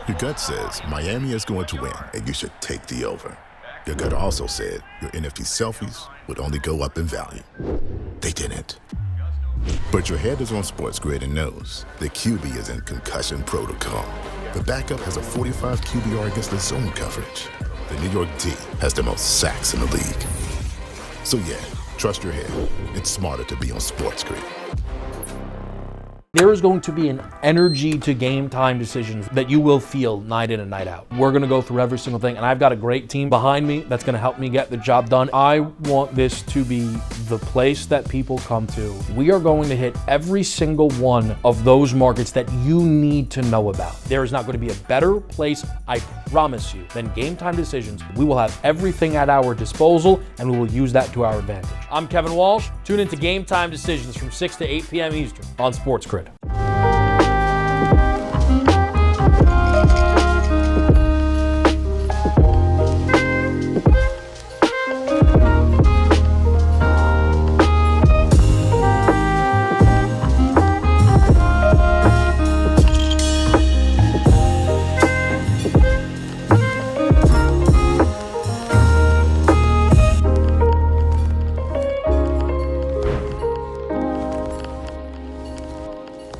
Your gut says Miami is going to win, and you should take the over. Your gut also said your NFT selfies would only go up in value. They didn't. But your head is on SportsGrid and knows the QB is in concussion protocol. The backup has a 45 QBR against the zone coverage. The New York D has the most sacks in the league. So yeah, trust your head. It's smarter to be on SportsGrid. There is going to be an energy to game time decisions that you will feel night in and night out. We're going to go through every single thing, and I've got a great team behind me that's going to help me get the job done. I want this to be the place that people come to. We are going to hit every single one of those markets that you need to know about. There is not going to be a better place, I promise you, than Game Time Decisions. We will have everything at our disposal, and we will use that to our advantage. I'm Kevin Walsh. Tune into Game Time Decisions from 6 to 8 p.m. Eastern on SportsGrid.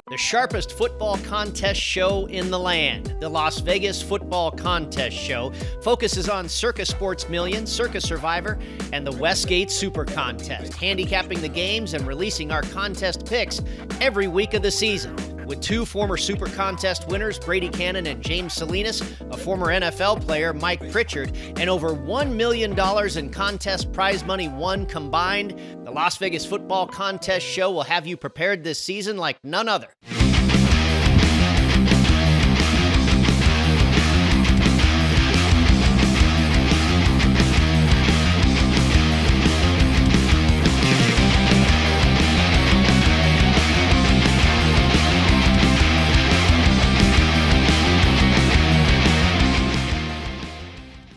The sharpest football contest show in the land, the Las Vegas Football Contest Show, focuses on Circus Sports Million, Circus Survivor, and the Westgate Super Contest, handicapping the games and releasing our contest picks every week of the season. With two former Super Contest winners, Brady Cannon and James Salinas, a former NFL player, Mike Pritchard, and over $1 million in contest prize money won combined, the Las Vegas Football Contest Show will have you prepared this season like none other.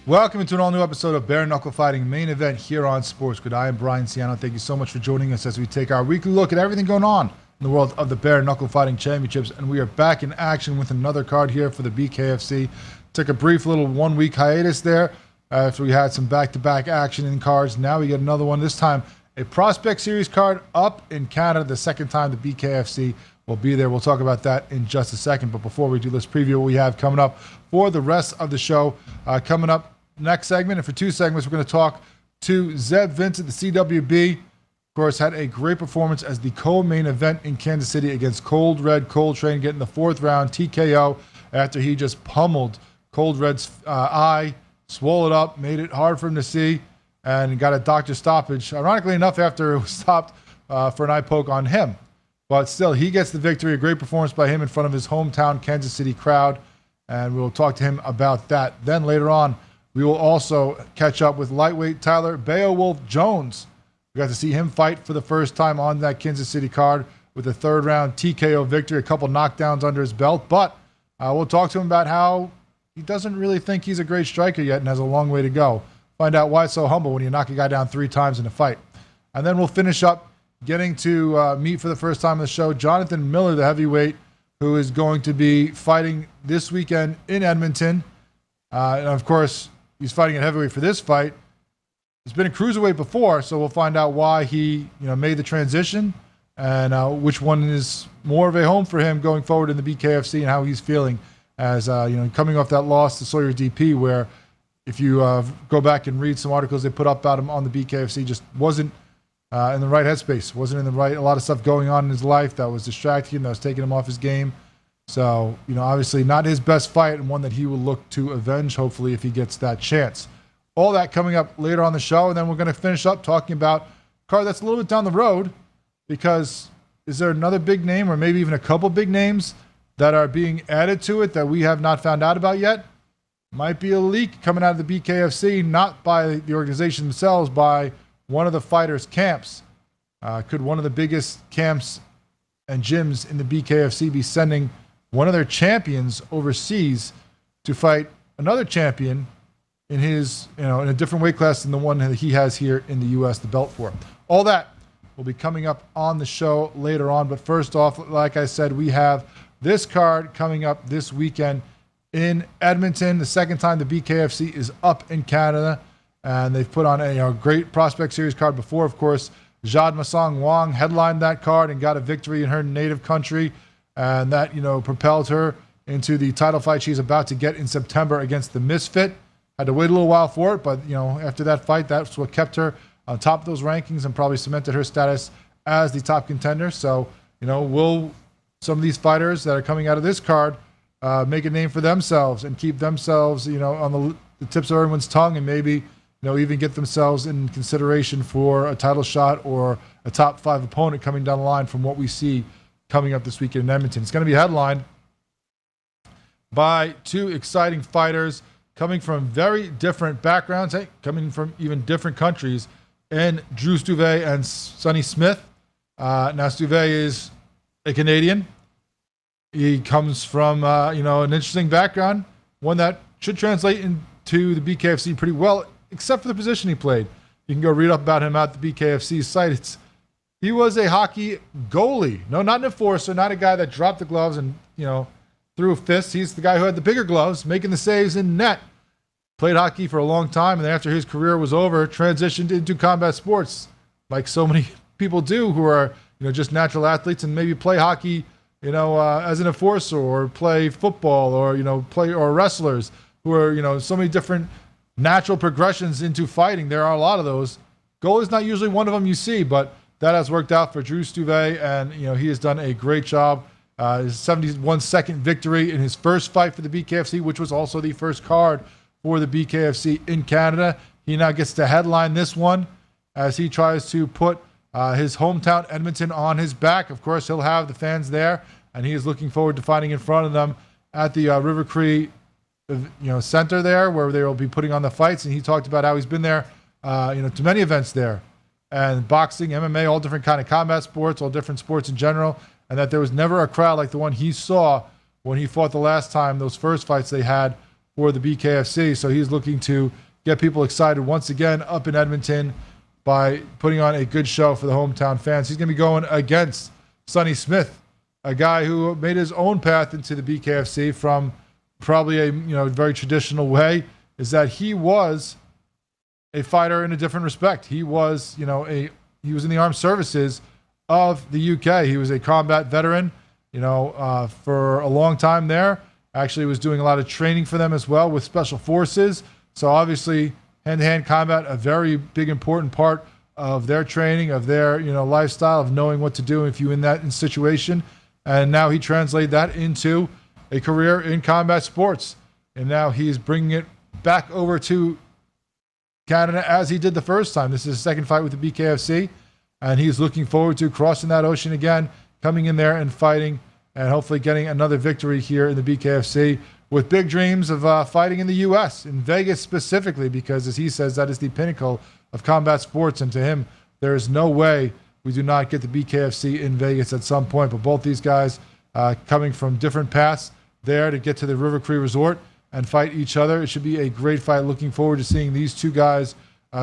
Welcome to an all-new episode of Bare Knuckle Fighting main event here on SportsGrid. I am Brian Ciano. Thank you so much for joining us as we take our weekly look at everything going on in the world of the Bare Knuckle Fighting Championships. And we are back in action with another card here for the BKFC. Took a brief little one-week hiatus there after we had some back-to-back action in cards. Now we get another one, this time a Prospect Series card up in Canada, the second time the BKFC will be there. We'll talk about that in just a second. But before we do, let's preview what we have coming up for the rest of the show. Coming up next segment, and for two segments, we're going to talk to Zeb Vincent, the CWB. Of course, had a great performance as the co-main event in Kansas City against Cold Red Coltrane, getting the fourth round TKO after he just pummeled Cold Red's eye, swole it up, made it hard for him to see, and got a doctor stoppage. Ironically enough, after it was stopped for an eye poke on him. But still, he gets the victory. A great performance by him in front of his hometown Kansas City crowd, and we'll talk to him about that. Then later on, we will also catch up with lightweight Tyler Beowulf Jones. We got to see him fight for the first time on that Kansas City card with a third round TKO victory, a couple knockdowns under his belt. But we'll talk to him about how he doesn't really think he's a great striker yet and has a long way to go. Find out why it's so humble when you knock a guy down 3 times in a fight. And then we'll finish up getting to meet for the first time on the show Jonathan Miller, the heavyweight, who is going to be fighting this weekend in Edmonton. And of course, he's fighting at heavyweight for this fight. He's been a cruiserweight before, so we'll find out why he, made the transition and which one is more of a home for him going forward in the BKFC and how he's feeling as, coming off that loss to Sawyer DP, where if you go back and read some articles they put up about him on the BKFC, just wasn't in the right headspace, wasn't in the right, a lot of stuff going on in his life that was distracting him, that was taking him off his game. So, obviously not his best fight and one that he will look to avenge, hopefully, if he gets that chance. All that coming up later on the show, and then we're going to finish up talking about a card that's a little bit down the road, because is there another big name or maybe even a couple big names that are being added to it that we have not found out about yet? Might be a leak coming out of the BKFC, not by the organization themselves, by one of the fighters' camps. Could one of the biggest camps and gyms in the BKFC be sending one of their champions overseas to fight another champion in his, in a different weight class than the one that he has here in the U.S., the belt for? All that will be coming up on the show later on. But first off, like I said, we have this card coming up this weekend in Edmonton. The second time the BKFC is up in Canada, and they've put on a great Prospect Series card before. Of course, Jade Masong Wong headlined that card and got a victory in her native country, and that propelled her into the title fight she's about to get in September against the Misfit. Had to wait a little while for it, but after that fight, that's what kept her on top of those rankings and probably cemented her status as the top contender. So, will some of these fighters that are coming out of this card make a name for themselves and keep themselves, on the tips of everyone's tongue, and maybe, even get themselves in consideration for a title shot or a top 5 opponent coming down the line from what we see coming up this weekend in Edmonton. It's going to be headlined by 2 exciting fighters coming from very different backgrounds, coming from even different countries, and Drew Stuve and Sonny Smith. Now, Stuve is a Canadian. He comes from, an interesting background, one that should translate into the BKFC pretty well, except for the position he played. You can go read up about him at the BKFC site. He was a hockey goalie. No, not an enforcer, not a guy that dropped the gloves and, threw a fist. He's the guy who had the bigger gloves, making the saves in net. Played hockey for a long time, and then after his career was over, transitioned into combat sports, like so many people do who are, just natural athletes and maybe play hockey, as an enforcer, or play football, or, or wrestlers who are, so many different natural progressions into fighting. There are a lot of those. Goalie's not usually one of them you see, but that has worked out for Drew Stuve, and, he has done a great job. His 71-second victory in his first fight for the BKFC, which was also the first card for the BKFC in Canada. He now gets to headline this one as he tries to put his hometown Edmonton on his back. Of course, he'll have the fans there, and he is looking forward to fighting in front of them at the River Cree, center there, where they will be putting on the fights. And he talked about how he's been there, to many events there, and boxing, MMA, all different kind of combat sports, all different sports in general, and that there was never a crowd like the one he saw when he fought the last time, those first fights they had for the BKFC. So he's looking to get people excited once again up in Edmonton by putting on a good show for the hometown fans. He's going to be going against Sonny Smith, a guy who made his own path into the BKFC from probably a very traditional way, is that he was a fighter in a different respect. He was, he was in the armed services of the UK. He was a combat veteran, for a long time there. Actually was doing a lot of training for them as well with special forces. So obviously hand-to-hand combat, a very big important part of their training, of their lifestyle, of knowing what to do if you're in that situation. And now he translated that into a career in combat sports. And now he's bringing it back over to Canada as he did the first time. This is his second fight with the BKFC, and he's looking forward to crossing that ocean again, coming in there and fighting, and hopefully getting another victory here in the BKFC, with big dreams of fighting in the U.S., in Vegas specifically, because as he says, that is the pinnacle of combat sports, and to him, there is no way we do not get the BKFC in Vegas at some point. But both these guys coming from different paths there to get to the River Cree Resort and fight each other. It should be a great fight. Looking forward to seeing these two guys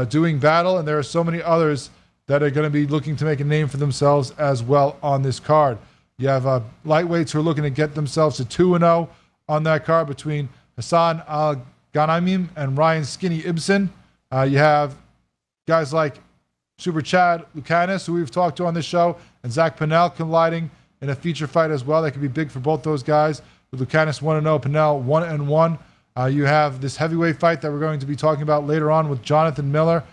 doing battle, and there are so many others that are going to be looking to make a name for themselves as well on this card. You have lightweights who are looking to get themselves to 2-0 on that card between Hassan Al-Ghanimim and Ryan Skinny Ibsen. You have guys like Super Chad Lucanis, who we've talked to on this show, and Zach Pinnell colliding in a feature fight as well. That could be big for both those guys. With Lucanis 1-0, Pinnell 1-1. You have this heavyweight fight that we're going to be talking about later on with Jonathan Miller,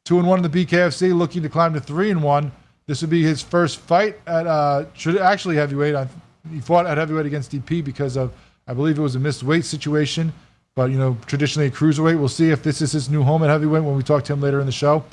2-1 in the BKFC, looking to climb to 3-1. This would be his first fight at actually heavyweight. He fought at heavyweight against DP because of, I believe it was a missed weight situation, but traditionally a cruiserweight. We'll see if this is his new home at heavyweight when we talk to him later in the show.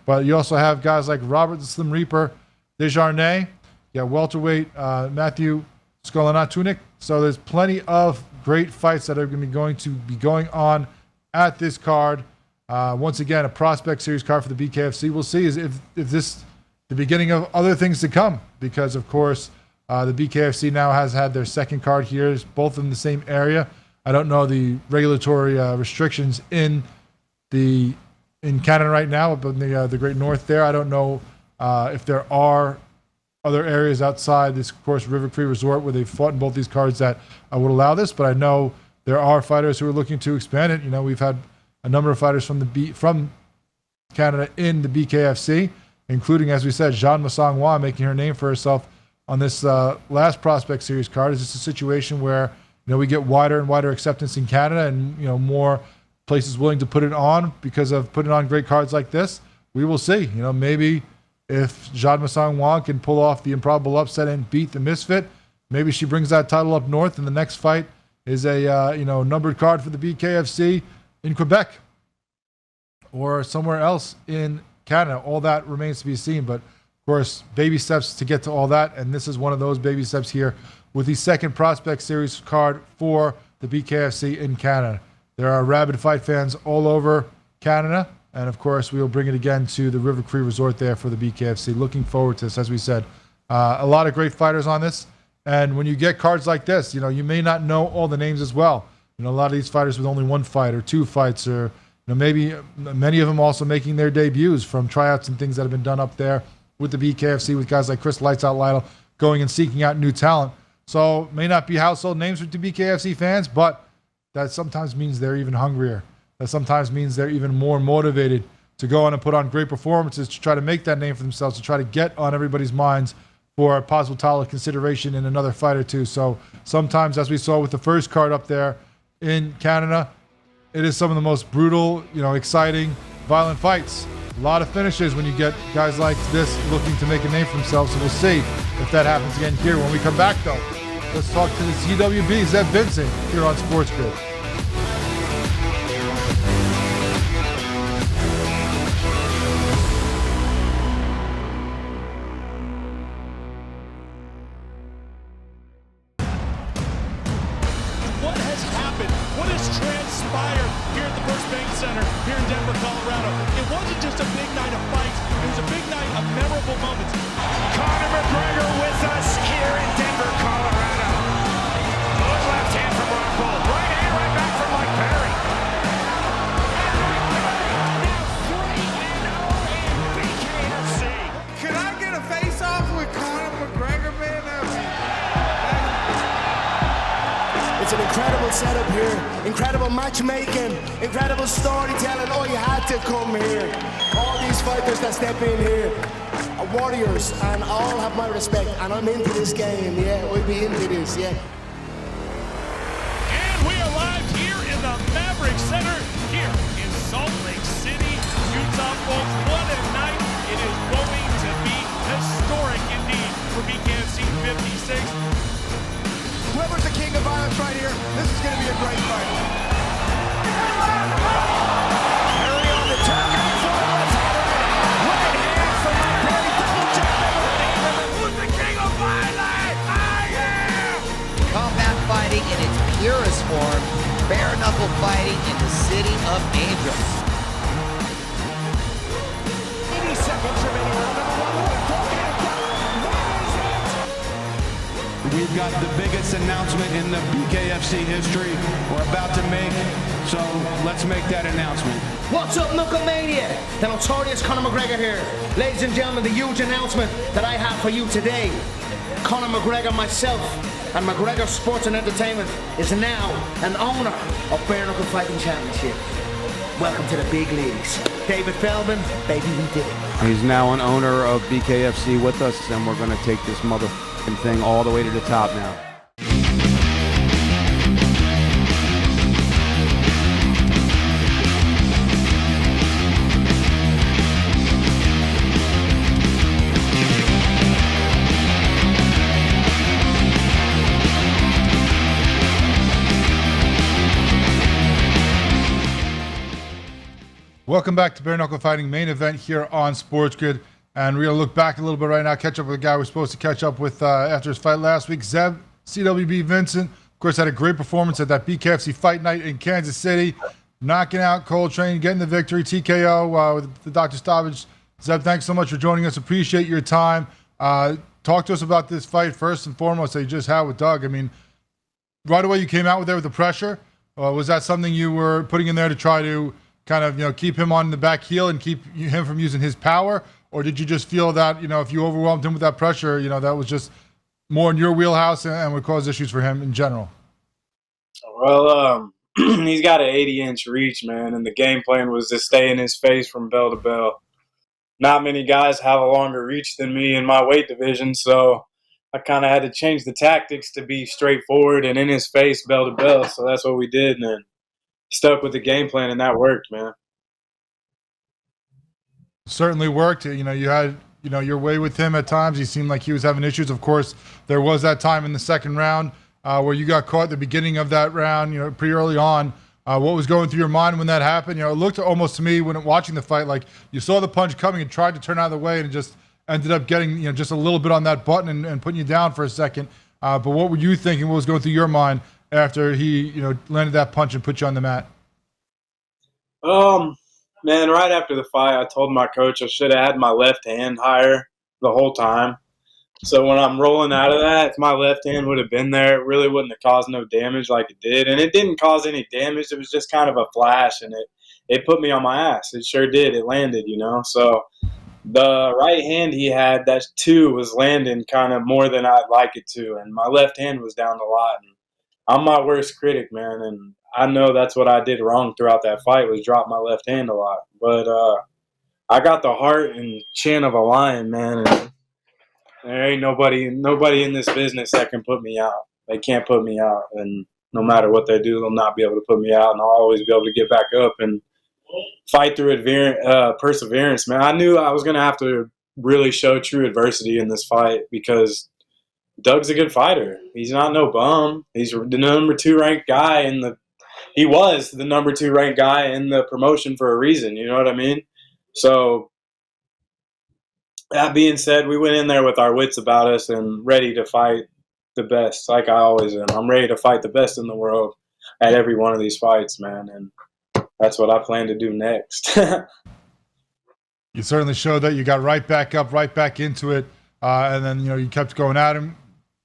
But you also have guys like Robert the Slim Reaper Desjardins. You got welterweight Matthew Skolanatunik. So there's plenty of great fights that are going to be going on at this card. Once again, a Prospect Series card for the BKFC. We'll see if this the beginning of other things to come, because of course the BKFC now has had their second card here, both in the same area. I don't know the regulatory restrictions in Canada right now, but in the Great North there, I don't know if there are other areas outside this, of course, River Cree Resort where they've fought in both these cards that would allow this. But I know there are fighters who are looking to expand it. We've had a number of fighters from Canada in the BKFC, including, as we said, Jean Masangwa making her name for herself on this last Prospect Series card. Is this a situation where we get wider and wider acceptance in Canada and more places willing to put it on because of putting on great cards like this? We will see. Maybe if Jean Masangwa can pull off the improbable upset and beat the Misfit, maybe she brings that title up north, and the next fight is a numbered card for the BKFC in Quebec or somewhere else in Canada. All that remains to be seen, but of course, baby steps to get to all that, and this is one of those baby steps here with the second Prospect Series card for the BKFC in Canada. There are rabid fight fans all over Canada, and of course, we will bring it again to the River Cree Resort there for the BKFC. Looking forward to this, as we said. A lot of great fighters on this, and when you get cards like this, you may not know all the names as well. A lot of these fighters with only one fight or two fights, or maybe many of them also making their debuts from tryouts and things that have been done up there with the BKFC, with guys like Chris Lights Out Lytle going and seeking out new talent. So may not be household names with the BKFC fans, but that sometimes means they're even hungrier. That sometimes means they're even more motivated to go on and put on great performances to try to make that name for themselves, to try to get on everybody's minds for a possible title consideration in another fight or two. So sometimes, as we saw with the first card up there in Canada, it is some of the most brutal, exciting, violent fights. A lot of finishes when you get guys like this looking to make a name for themselves. So we'll see if that happens again here. When we come back, though, let's talk to the CWB, Zeb Vincent, here on SportsGrid. What has happened? What has transpired here at the First Bank Center here in Denver, Colorado? It wasn't just a big night of fights. It was a big night of memorable moments. Conor McGregor with us here in Denver, Colorado. Good left hand from Rockhold. Right hand, right back from Mike Perry. Now 3-0 in BKFC. Could I get a face-off with Conor McGregor, man? It's an incredible setup here, incredible matchmaking, incredible storytelling. Oh, you had to come here. All these fighters that step in here are warriors, and all have my respect. And I'm into this game, yeah. We'll be into this, yeah. And we are live here in the Maverick Center here in Salt Lake City, Utah, folks. What a night. It is going to be historic indeed for BKFC 56. Whoever's the king of violence right here, this is going to be a great fight. Perry on the turn, coming for the left hand. Right hand from Mike Perry, double jab. Who's the king of violence? I am! Combat fighting in its purest form, bare knuckle fighting in the city of angels. 80 seconds remaining. We've got the biggest announcement in the BKFC history we're about to make, so let's make that announcement. What's up, Knuckle Mania? The notorious Conor McGregor here. Ladies and gentlemen, the huge announcement that I have for you today. Conor McGregor, myself, and McGregor Sports and Entertainment is now an owner of Bare Knuckle Fighting Championship. Welcome to the big leagues. David Feldman, baby, we did it. He's now an owner of BKFC with us, and we're going to take this motherfucking thing all the way to the top now. Welcome back to Bare Knuckle Fighting main event here on SportsGrid. And we're going to look back a little bit right now, catch up with the guy we're supposed to catch up with after his fight last week. Zeb, CWB Vincent, of course, had a great performance at that BKFC fight night in Kansas City, knocking out Coltrane, getting the victory, TKO with the Dr. Stoppage. Zeb, thanks so much for joining us. Appreciate your time. Talk to us about this fight first and foremost that you just had with Doug. I mean, right away you came out with there with the pressure. Was that something you were putting in there to try to kind of, keep him on the back heel and keep him from using his power? Or did you just feel that, if you overwhelmed him with that pressure, that was just more in your wheelhouse and would cause issues for him in general? Well, he's got an 80-inch reach, man, and the game plan was to stay in his face from bell to bell. Not many guys have a longer reach than me in my weight division, so I kind of had to change the tactics to be straightforward and in his face, bell to bell. So that's what we did, and then stuck with the game plan, and that worked, man. Certainly worked. You had your way with him at times. He seemed like he was having issues. Of course, there was that time in the second round where you got caught at the beginning of that round, pretty early on. What was going through your mind when that happened? It looked almost to me when watching the fight like you saw the punch coming and tried to turn out of the way and just ended up getting just a little bit on that button and putting you down for a second. But what were you thinking? What was going through your mind after he landed that punch and put you on the mat? Man, right after the fight, I told my coach I should have had my left hand higher the whole time. So when I'm rolling out of that, if my left hand would have been there, it really wouldn't have caused no damage like it did. And it didn't cause any damage. It was just kind of a flash, and it put me on my ass. It sure did. It landed, So the right hand he had, that too, was landing kind of more than I'd like it to. And my left hand was down a lot. And I'm my worst critic, man. And I know that's what I did wrong throughout that fight was drop my left hand a lot. But I got the heart and chin of a lion, man. And there ain't nobody in this business that can put me out. They can't put me out. And no matter what they do, they'll not be able to put me out. And I'll always be able to get back up and fight through perseverance, man. I knew I was going to have to really show true adversity in this fight because Doug's a good fighter. He's not no bum. He's the number 2 ranked guy he was the number 2 ranked guy in the promotion for a reason. You know what I mean? So that being said, we went in there with our wits about us and ready to fight the best, like I always am. I'm ready to fight the best in the world at every one of these fights, man, and that's what I plan to do next. You certainly showed that. You got right back up, right back into it, and then you kept going at him.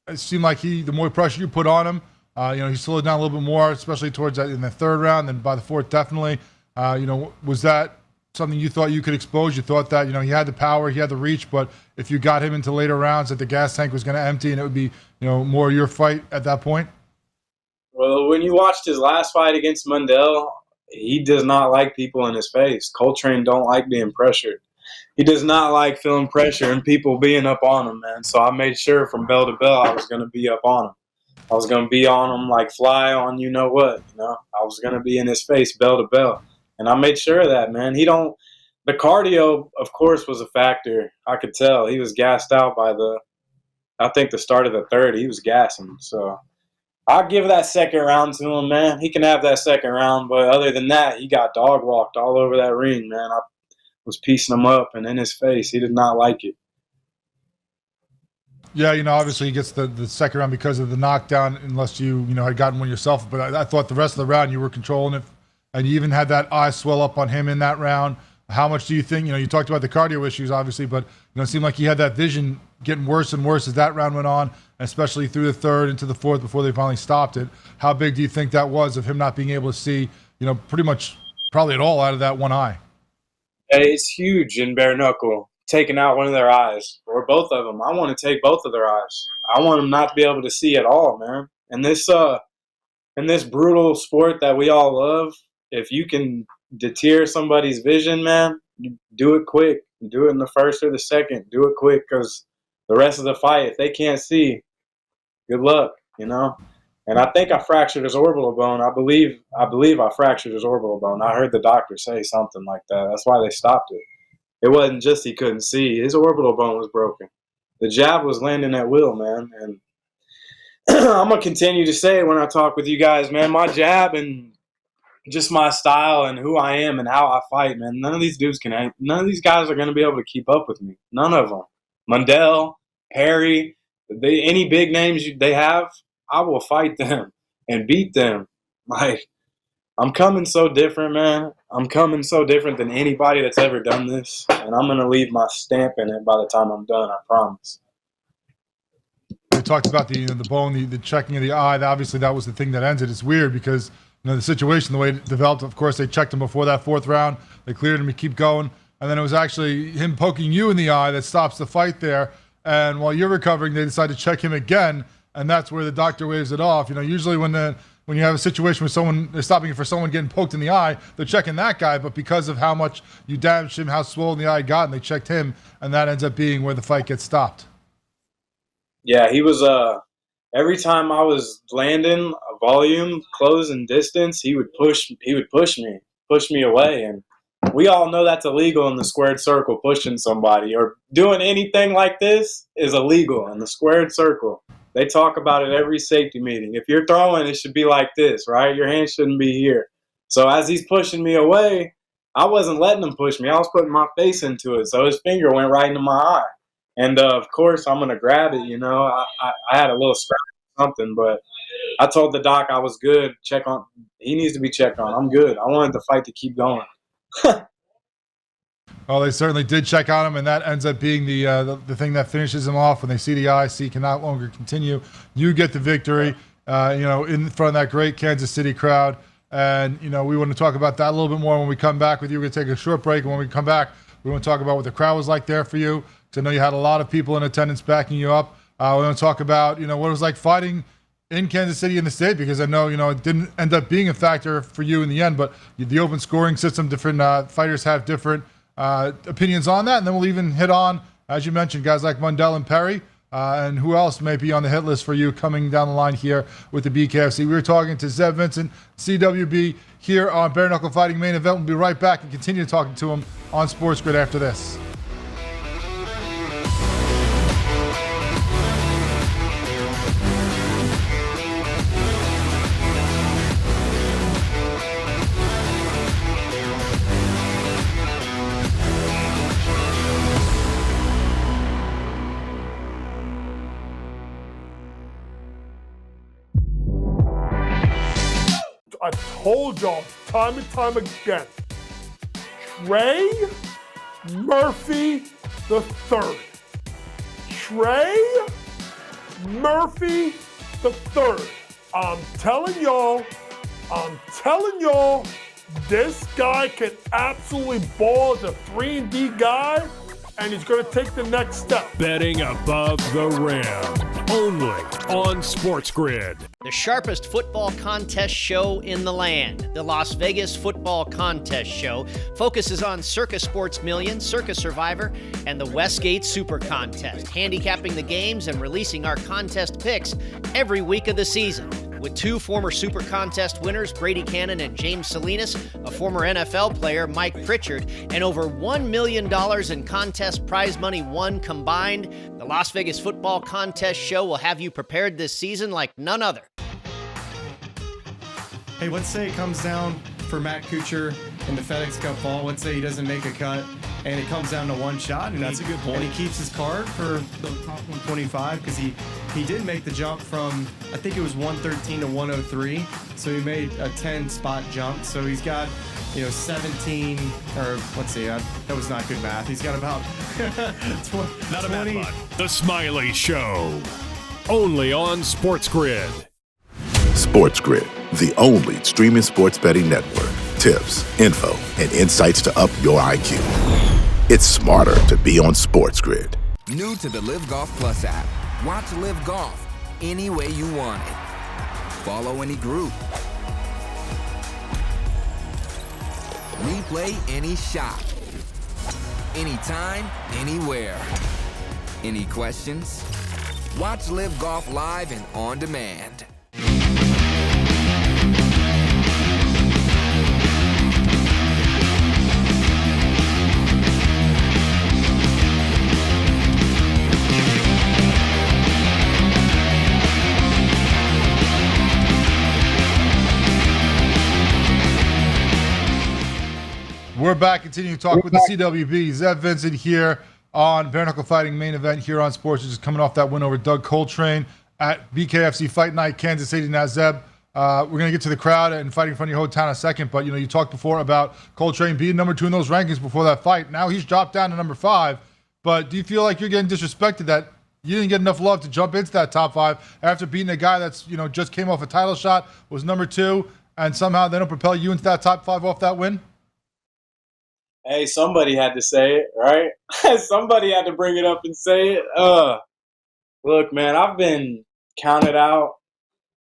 It seemed like the more pressure you put on him, he slowed down a little bit more, especially towards that in the third round. Then by the fourth, definitely. Was that something you thought you could expose? You thought that he had the power, he had the reach, but if you got him into later rounds, that the gas tank was going to empty and it would be more your fight at that point? Well, when you watched his last fight against Mundell, he does not like people in his face. Coltrane don't like being pressured. He does not like feeling pressure and people being up on him, man. So I made sure from bell to bell I was going to be up on him. I was going to be on him like fly on what. I was going to be in his face bell to bell. And I made sure of that, man. The cardio, of course, was a factor. I could tell. He was gassed out by the start of the third. He was gassing. So I'll give that second round to him, man. He can have that second round. But other than that, he got dog walked all over that ring, man. I was piecing him up and in his face. He did not like it. Yeah, obviously he gets the second round because of the knockdown, unless you had gotten one yourself. But I thought the rest of the round you were controlling it, and you even had that eye swell up on him in that round. How much do you think? You talked about the cardio issues, obviously, but it seemed like he had that vision getting worse and worse as that round went on, especially through the third into the fourth before they finally stopped it. How big do you think that was of him not being able to see, pretty much probably at all out of that one eye? It's huge in bare knuckle. Taking out one of their eyes or both of them. I want to take both of their eyes. I want them not to be able to see at all, man. And in this brutal sport that we all love, if you can deter somebody's vision, man, you do it quick. Do it in the first or the second. Do it quick because the rest of the fight, if they can't see, good luck, And I think I fractured his orbital bone. I believe I fractured his orbital bone. I heard the doctor say something like that. That's why they stopped it. It wasn't just he couldn't see. His orbital bone was broken. The jab was landing at will, man. And I'm going to continue to say it when I talk with you guys, man. My jab and just my style and who I am and how I fight, man. None of these guys are going to be able to keep up with me. None of them. Mundell, Perry, any big names they have, I will fight them and beat them. I'm coming so different, man. I'm coming so different than anybody that's ever done this, and I'm going to leave my stamp in it by the time I'm done, I promise. We talked about the bone, the checking of the eye. Obviously, that was the thing that ended. It's weird because the situation, the way it developed, of course, they checked him before that fourth round. They cleared him to keep going, and then it was actually him poking you in the eye that stops the fight there. And while you're recovering, they decide to check him again, and that's where the doctor waves it off. Usually when when you have a situation with someone, they're stopping you for someone getting poked in the eye, they're checking that guy, but because of how much you damaged him, how swollen the eye got, and they checked him, and that ends up being where the fight gets stopped. Yeah, he was every time I was landing a volume, closing distance, he would push me away, and we all know that's illegal in the squared circle. Pushing somebody or doing anything like this is illegal in the squared circle. They talk about it every safety meeting. If you're throwing, it should be like this, right? Your hand shouldn't be here. So as he's pushing me away, I wasn't letting him push me. I was putting my face into it, so his finger went right into my eye. And of course, I'm gonna grab it. I had a little scratch or something, but I told the doc I was good. He needs to be checked on. I'm good. I wanted the fight to keep going. Well, they certainly did check on him, and that ends up being the thing that finishes him off. When they see the eye, see he can no longer continue. You get the victory, in front of that great Kansas City crowd. And, we want to talk about that a little bit more when we come back with you. We're going to take a short break, and when we come back, we want to talk about what the crowd was like there for you, because I know you had a lot of people in attendance backing you up. We want to talk about, what it was like fighting in Kansas City in the state, because I know, it didn't end up being a factor for you in the end, but the open scoring system, different fighters have different opinions on that. And then we'll even hit on, as you mentioned, guys like Mundell and Perry, and who else may be on the hit list for you coming down the line here with the BKFC. We were talking to Zeb Vincent, CWB, here on Bare Knuckle Fighting Main Event. We'll be right back and continue talking to him on SportsGrid after this. I told y'all time and time again, Trey Murphy the third. Trey Murphy the third. I'm telling y'all, this guy can absolutely ball as a 3-and-D guy, and he's going to take the next step. Betting above the rim, only on SportsGrid. The sharpest football contest show in the land, the Las Vegas Football Contest Show, focuses on Circus Sports Million, Circus Survivor, and the Westgate Super Contest, handicapping the games and releasing our contest picks every week of the season. With two former Super Contest winners, Brady Cannon and James Salinas, a former NFL player, Mike Pritchard, and over $1 million in contest prize money won combined, the Las Vegas Football Contest Show will have you prepared this season like none other. Hey, let's say it comes down for Matt Kuchar in the FedEx Cup fall. Let's say he doesn't make a cut, and it comes down to one shot. And that's a good point. And he keeps his card for the top 125 because he did make the jump from, I think it was 113 to 103. So he made a 10-spot jump. So he's got, 17, or let's see, that was not good math. He's got about 20. Not a bad one. The Smiley Show, only on SportsGrid. SportsGrid, the only streaming sports betting network. Tips, info, and insights to up your IQ. It's smarter to be on SportsGrid. New to the Live Golf Plus app. Watch Live Golf any way you want it. Follow any group. Replay any shot. Anytime, anywhere. Any questions? Watch Live Golf live and on demand. We're back, continuing to talk with the CWB. Zeb Vincent here on Bare Knuckle Fighting Main Event here on Sports. Just coming off that win over Doug Coltrane at BKFC Fight Night, Kansas City. Now, Zeb, we're going to get to the crowd and fighting in front of your hometown in a second, but, you talked before about Coltrane being number 2 in those rankings before that fight. Now he's dropped down to number 5, but do you feel like you're getting disrespected that you didn't get enough love to jump into that top 5 after beating a guy that's, just came off a title shot, was number 2, and somehow they don't propel you into that top 5 off that win? Hey, somebody had to say it, right? Somebody had to bring it up and say it. Look, man, I've been counted out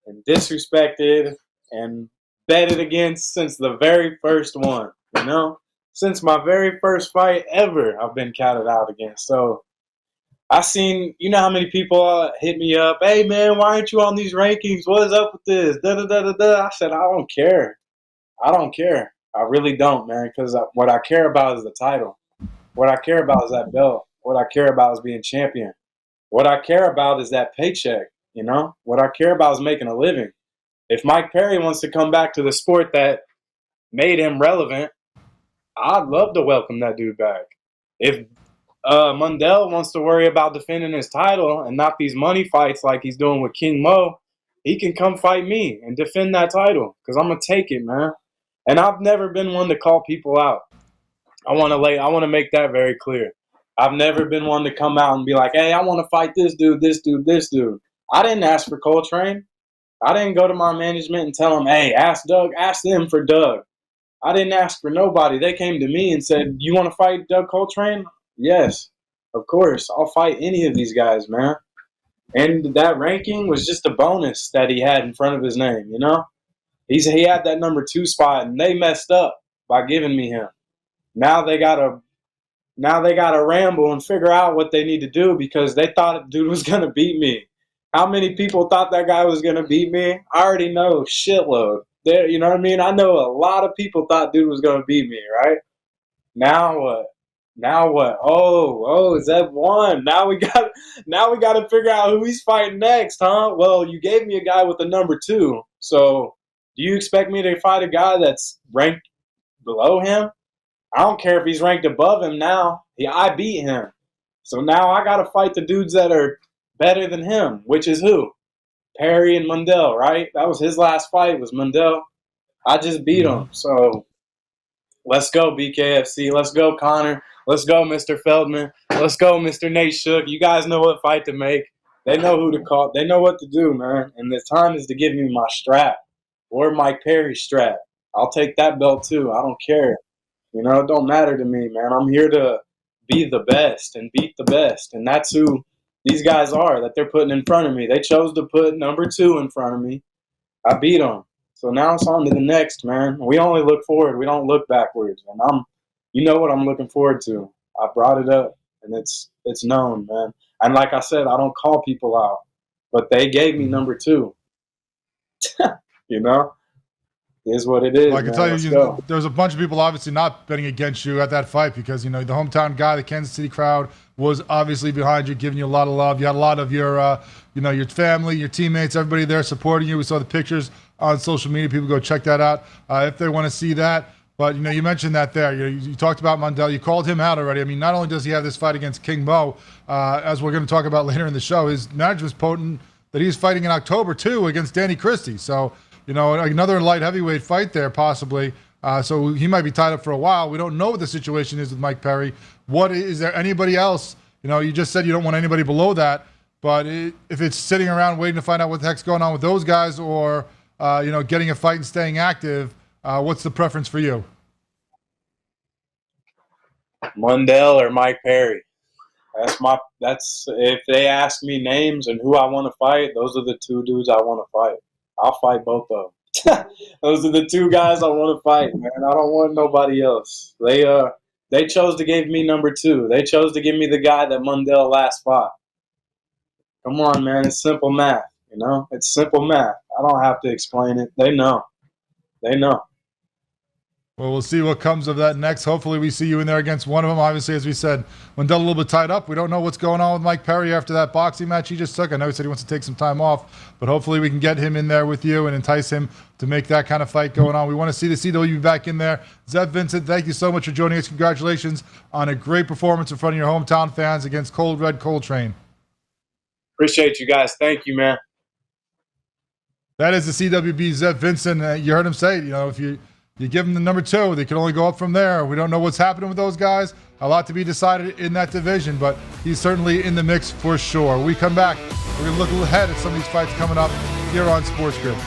and disrespected and betted against since the very first one, you know? Since my very first fight ever, I've been counted out against. So I seen, you know how many people hit me up, hey, man, why aren't you on these rankings? What is up with this? Da-da-da-da-da. I said, I don't care. I don't care. I really don't, man, because what I care about is the title. What I care about is that belt. What I care about is being champion. What I care about is that paycheck, you know? What I care about is making a living. If Mike Perry wants to come back to the sport that made him relevant, I'd love to welcome that dude back. If Mundell wants to worry about defending his title and not these money fights like he's doing with King Mo, he can come fight me and defend that title because I'm going to take it, man. And I've never been one to call people out. I want to make that very clear. I've never been one to come out and be like, hey, I want to fight this dude, this dude, this dude. I didn't ask for Coltrane. I didn't go to my management and tell them, hey, ask Doug, ask them for Doug. I didn't ask for nobody. They came to me and said, you want to fight Doug Coltrane? Yes, of course. I'll fight any of these guys, man. And that ranking was just a bonus that he had in front of his name, you know? He had that number 2 spot, and they messed up by giving me him. Now they gotta ramble and figure out what they need to do because they thought the dude was gonna beat me. How many people thought that guy was gonna beat me? I already know, shitload. There, you know what I mean? I know a lot of people thought dude was gonna beat me, right? Now what? Now what? Oh, Zev won. Now we got to figure out who he's fighting next, huh? Well, you gave me a guy with a number 2. So do you expect me to fight a guy that's ranked below him? I don't care if he's ranked above him now. I beat him. So now I got to fight the dudes that are better than him, which is who? Perry and Mundell, right? That was his last fight, was Mundell. I just beat him. So let's go, BKFC. Let's go, Connor. Let's go, Mr. Feldman. Let's go, Mr. Nate Shook. You guys know what fight to make. They know who to call. They know what to do, man. And the time is to give me my strap or Mike Perry's strap. I'll take that belt too. I don't care. You know, it don't matter to me, man. I'm here to be the best and beat the best. And that's who these guys are that they're putting in front of me. They chose to put number 2 in front of me. I beat them. So now it's on to the next, man. We only look forward. We don't look backwards. And you know what I'm looking forward to. I brought it up, and it's known, man. And like I said, I don't call people out. But they gave me number 2. You know? It is what it is. Well, I can tell you, there's a bunch of people obviously not betting against you at that fight because, you know, the hometown guy, the Kansas City crowd was obviously behind you, giving you a lot of love. You had a lot of your, your family, your teammates, everybody there supporting you. We saw the pictures on social media. People go check that out if they want to see that. But, you know, you mentioned that there. You talked about Mundell. You called him out already. I mean, not only does he have this fight against King Mo, as we're going to talk about later in the show, his management's potent that he's fighting in October, too, against Danny Christie. So, you know, another light heavyweight fight there possibly. So he might be tied up for a while. We don't know what the situation is with Mike Perry. Is there anybody else? You know, you just said you don't want anybody below that. But if it's sitting around waiting to find out what the heck's going on with those guys or, getting a fight and staying active, what's the preference for you? Mundell or Mike Perry. That's if they ask me names and who I want to fight, those are the 2 dudes I want to fight. I'll fight both of them. Those are the 2 guys I want to fight, man. I don't want nobody else. They chose to give me number 2. They chose to give me the guy that Mundell last fought. Come on, man. It's simple math, you know? It's simple math. I don't have to explain it. They know. They know. Well, we'll see what comes of that next. Hopefully we see you in there against one of them. Obviously, as we said, Mundell a little bit tied up. We don't know what's going on with Mike Perry after that boxing match he just took. I know he said he wants to take some time off, but hopefully we can get him in there with you and entice him to make that kind of fight going on. We want to see the CW back in there. Zev Vincent, thank you so much for joining us. Congratulations on a great performance in front of your hometown fans against Cold Red Coltrane. Appreciate you guys. Thank you, man. That is the CWB Zev Vincent. You heard him say, if you give them the number 2, they can only go up from there. We don't know what's happening with those guys. A lot to be decided in that division, but he's certainly in the mix for sure. When we come back, we're going to look ahead at some of these fights coming up here on SportsGrid.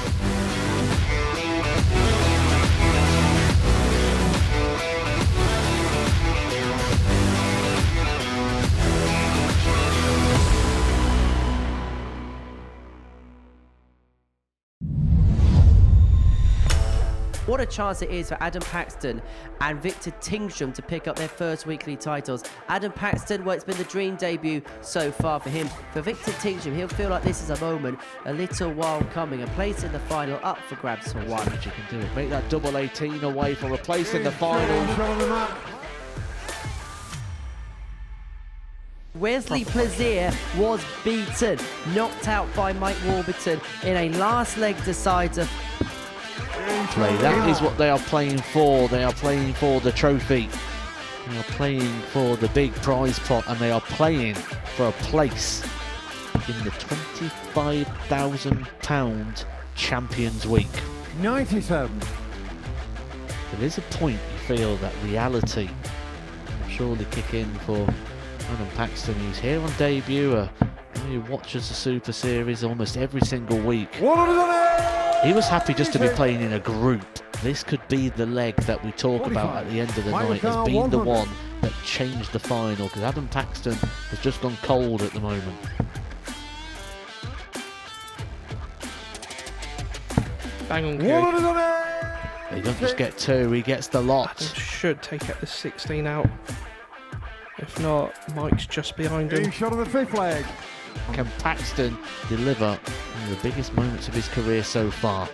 What a chance it is for Adam Paxton and Victor Tingstrom to pick up their first weekly titles. Adam Paxton, well, it's been the dream debut so far for him. For Victor Tingstrom, he'll feel like this is a moment a little while coming. A place in the final up for grabs for one. You can do it. Make that double 18 away for a place in the final. Wesley Plaisir was beaten, knocked out by Mike Warburton in a last leg decider. That is what they are playing for. They are playing for the trophy. They are playing for the big prize pot, and they are playing for a place in the £25,000 Champions Week. 97. There is a point you feel that reality will surely kick in for Adam Paxton, who's here on debut, who watches the Super Series almost every single week. He was happy just to be playing in a group. This could be the leg that we talk about at the end of the night as being the one that changed the final, because Adam Paxton has just gone cold at the moment. Bang on cue. He doesn't just get two, he gets the lot. Adam should take out the 16 out. If not, Mike's just behind him. Shot on the fifth leg. Can Paxton deliver one of the biggest moments of his career so far?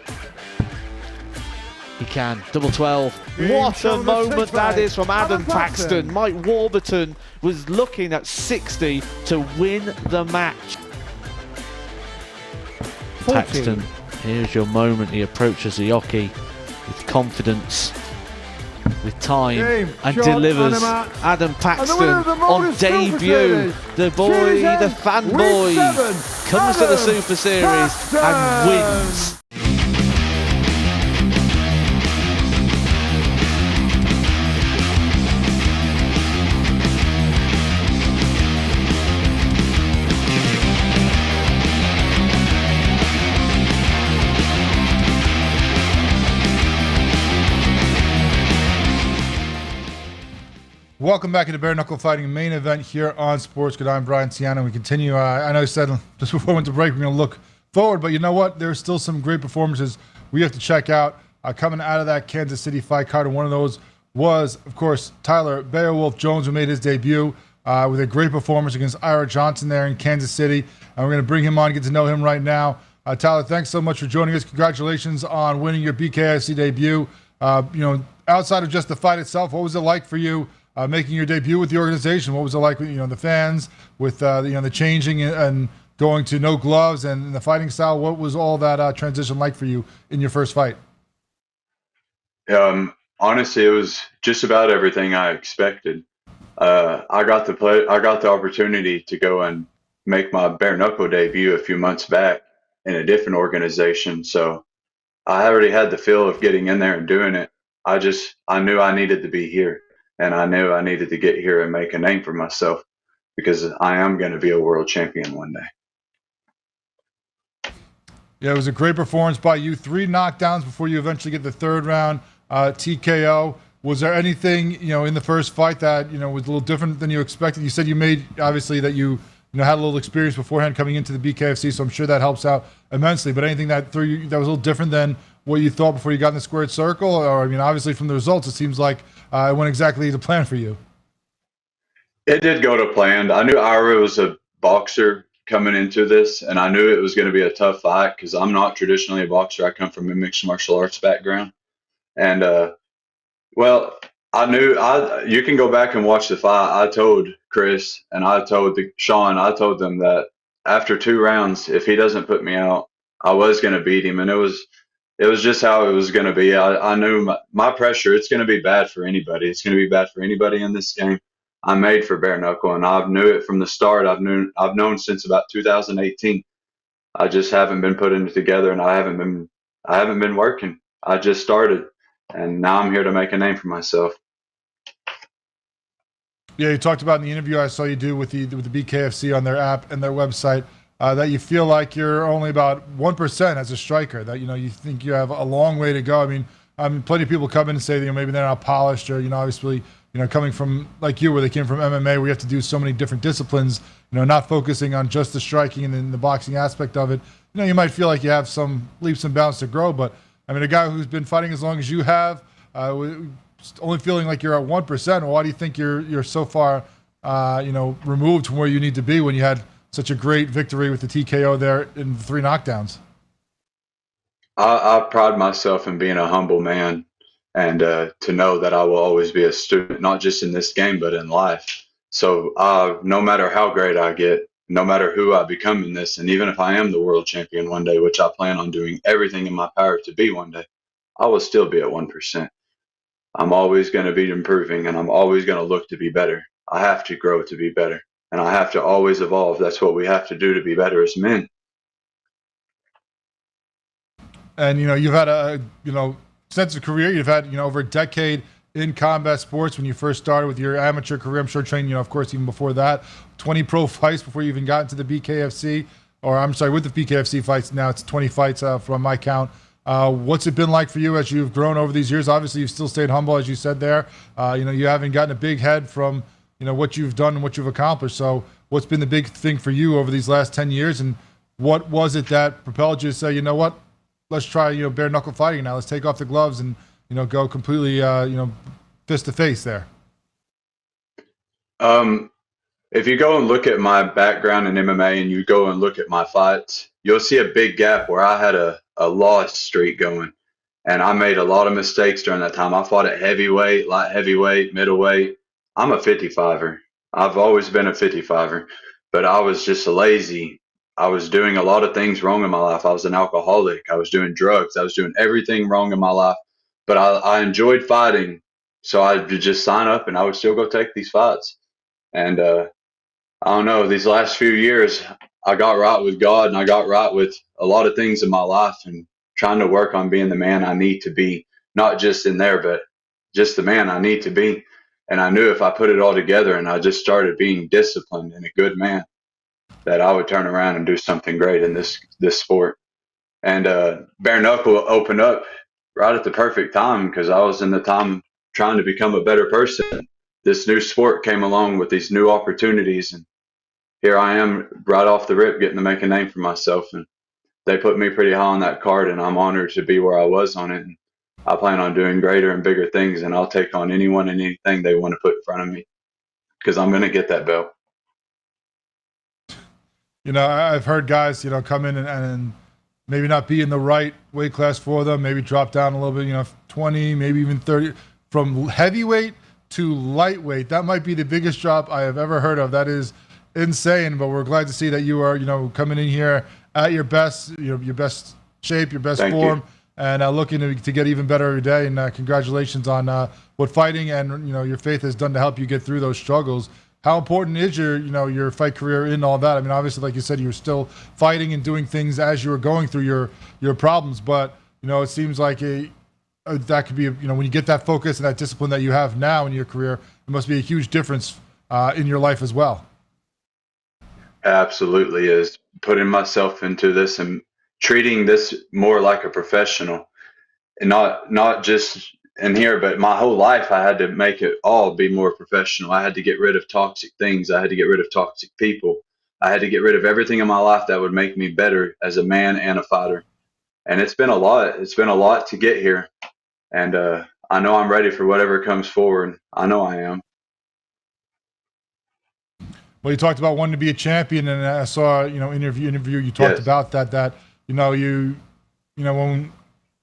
He can. Double 12. What a moment that is from Adam Paxton. Mike Warburton was looking at 60 to win the match. 14. Paxton, here's your moment. He approaches the hockey with confidence, with time, and delivers. Adam Paxton on debut. The boy, the fanboy, comes to the Super Series and wins. Welcome back to the Bare Knuckle Fighting main event here on SportsGrid. I'm Brian Ciano. We continue. I know I said just before we went to break, we're going to look forward, but you know what? There's still some great performances we have to check out coming out of that Kansas City fight card. And one of those was, of course, Tyler Beowulf Jones, who made his debut with a great performance against Ira Johnson there in Kansas City. And we're going to bring him on, get to know him right now. Tyler, thanks so much for joining us. Congratulations on winning your BKFC debut. Outside of just the fight itself, what was it like for you making your debut with the organization? What was it like with the fans, with the changing and going to no gloves and the fighting style? What was all that transition like for you in your first fight? Honestly, it was just about everything I expected. I got the opportunity to go and make my bare knuckle debut a few months back in a different organization, so I already had the feel of getting in there and doing it. I knew I needed to be here. And I knew I needed to get here and make a name for myself, because I am going to be a world champion one day. Yeah, it was a great performance by you. 3 knockdowns before you eventually get the third round TKO. Was there anything in the first fight that was a little different than you expected? You said you made, obviously, that you had a little experience beforehand coming into the BKFC, so I'm sure that helps out immensely. But anything that threw you that was a little different than what you thought before you got in the squared circle? Or obviously from the results, it seems like it went exactly to plan for you. It did go to plan. I knew Ira was a boxer coming into this, and I knew it was going to be a tough fight because I'm not traditionally a boxer. I come from a mixed martial arts background. And, I knew you can go back and watch the fight. I told Chris and I told Sean, I told them that after 2 rounds, if he doesn't put me out, I was going to beat him. And it was just how it was going to be. I knew my pressure, it's going to be bad for anybody. It's going to be bad for anybody in this game. I'm made for bare knuckle, and I knew it from the start. I've known since about 2018. I just haven't been putting it together, and I haven't been working. I just started, and now I'm here to make a name for myself. Yeah, you talked about in the interview I saw you do with the BKFC on their app and their website that you feel like you're only about 1% as a striker. That you think you have a long way to go. I mean, plenty of people come in and say that maybe they're not polished, or obviously coming from like you, where they came from MMA, where you have to do so many different disciplines. Not focusing on just the striking and then the boxing aspect of it. You might feel like you have some leaps and bounds to grow, but I mean, a guy who's been fighting as long as you have, only feeling like you're at 1%. Why do you think you're so far, removed from where you need to be when you had such a great victory with the TKO there in 3 knockdowns? I pride myself in being a humble man, and to know that I will always be a student, not just in this game, but in life. So no matter how great I get, no matter who I become in this, and even if I am the world champion one day, which I plan on doing everything in my power to be one day, I will still be at 1%. I'm always going to be improving, and I'm always going to look to be better. I have to grow to be better, and I have to always evolve. That's what we have to do to be better as men. And you've had a sense of career. You've had over a decade in combat sports when you first started with your amateur career. I'm sure training, of course, even before that. 20 pro fights before you even got into the BKFC, or I'm sorry, with the BKFC fights. Now it's 20 fights from my count. What's it been like for you as you've grown over these years? Obviously, you've still stayed humble, as you said there. You haven't gotten a big head from what you've done and what you've accomplished. So, what's been the big thing for you over these last 10 years, and what was it that propelled you to say, you know what? Let's try, bare knuckle fighting now. Let's take off the gloves and, go completely, fist to face there. If you go and look at my background in MMA and you go and look at my fights, you'll see a big gap where I had a lost streak going, and I made a lot of mistakes during that time. I fought at heavyweight, light heavyweight, middleweight. I'm a 55er. I've always been a 55er, but I was just lazy. I was doing a lot of things wrong in my life. I was an alcoholic. I was doing drugs. I was doing everything wrong in my life. But I enjoyed fighting, so I would just sign up and I would still go take these fights. And I don't know, these last few years, I got right with God and I got right with a lot of things in my life and trying to work on being the man I need to be, not just in there, but just the man I need to be. And I knew if I put it all together and I just started being disciplined and a good man, that I would turn around and do something great in this sport. And bare knuckle opened up right at the perfect time because I was in the time trying to become a better person. This new sport came along with these new opportunities, and here I am right off the rip getting to make a name for myself. And they put me pretty high on that card, and I'm honored to be where I was on it. And I plan on doing greater and bigger things, and I'll take on anyone and anything they want to put in front of me because I'm going to get that belt. I've heard guys, come in and maybe not be in the right weight class for them, maybe drop down a little bit, 20, maybe even 30, from heavyweight to lightweight. That might be the biggest drop I have ever heard of. That is insane, but we're glad to see that you are, coming in here at your best, your best shape, your best form, and looking to get even better every day. And congratulations on what fighting and, your faith has done to help you get through those struggles. How important is your fight career in all that? I mean, obviously, like you said, you're still fighting and doing things as you were going through your problems, but it seems like that could be when you get that focus and that discipline that you have now in your career, it must be a huge difference in your life as well. Absolutely is. Putting myself into this and treating this more like a professional, and not just in here, but my whole life I had to make it all be more professional. I had to get rid of toxic things. I had to get rid of toxic people. I had to get rid of everything in my life that would make me better as a man and a fighter. And it's been a lot. It's been a lot to get here. And I know I'm ready for whatever comes forward. I know I am. Well, you talked about wanting to be a champion, and I saw, interview you talked about that, when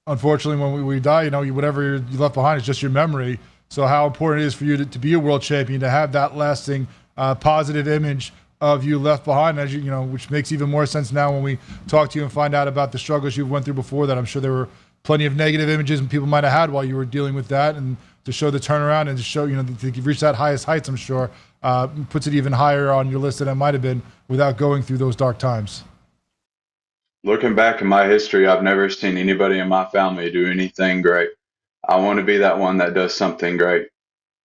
unfortunately, when we die, whatever you left behind is just your memory. So how important it is for you to be a world champion, to have that lasting positive image of you left behind, as which makes even more sense now when we talk to you and find out about the struggles you went through before that. I'm sure there were plenty of negative images and people might have had while you were dealing with that, and to show the turnaround and to show, to reach that highest heights, I'm sure puts it even higher on your list than it might have been without going through those dark times. Looking back in my history, I've never seen anybody in my family do anything great. I want to be that one that does something great.